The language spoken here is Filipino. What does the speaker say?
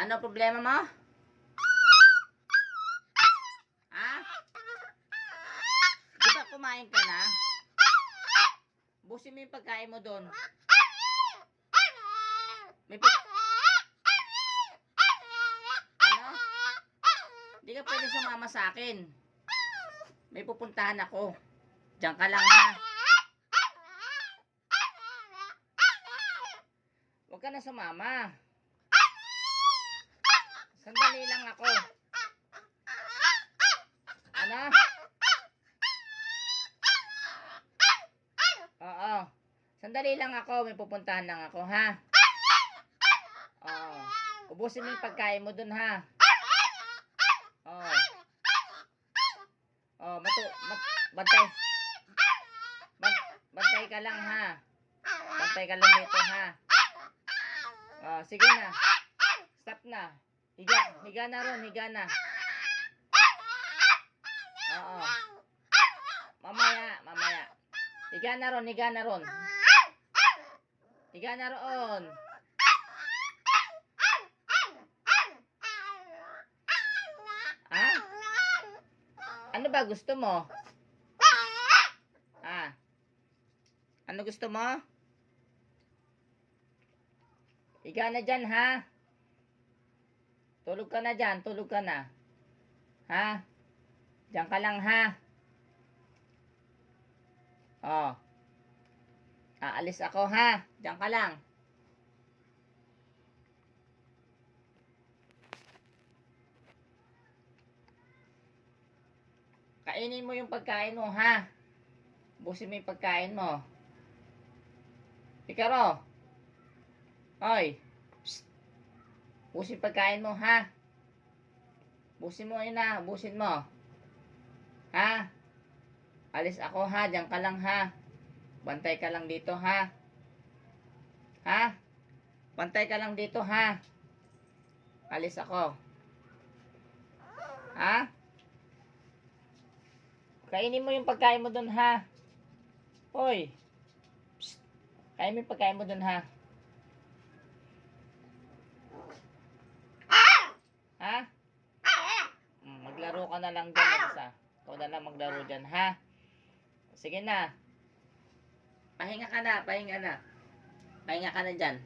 Ano problema mo? Ha? Di ba kumain ka na? Busin mo yung pagkain mo doon. May Ano? Di ka pwede sumama sa akin. May pupuntahan ako. Diyan ka lang ha. Huwag ka na sumama. Sandali lang ako. Ano? Oo. Sandali lang ako. May pupuntahan lang ako, ha? Oo. Ubusin mo yung pagkain mo dun, ha? Oo. Oo, bantay. Bantay ka lang, ha? Bantay ka lang dito, ha? Oo, sige na. Stop na. Higa na ron, higa na. Oo. Mamaya. Higa na ron. Higa na roon. Ha? Ano ba gusto mo? Ha? Ano gusto mo? Higa na dyan, ha? Tulog ka na dyan, tulog ka na. Ha? Diyan ka lang, ha? Oh. Aalis ako, ha? Diyan ka lang. Kainin mo yung pagkain mo, ha? Busin mo yung pagkain mo. Pikaro. Hoy. Psst. Busin pagkain mo, ha? Busin mo yun, ha? Busin mo. Ha? Alis ako, ha? Diyan ka lang, ha? Bantay ka lang dito, ha? Ha? Bantay ka lang dito, ha? Alis ako. Ha? Kainin mo yung pagkain mo dun, ha? Hoy. Psst. Kainin mo yung pagkain mo dun, ha? Ha? Maglaro ka na lang dyan, mag-isa. Ikaw na lang maglaro dyan, ha? Sige na. Pahinga ka na. Pahinga ka na dyan.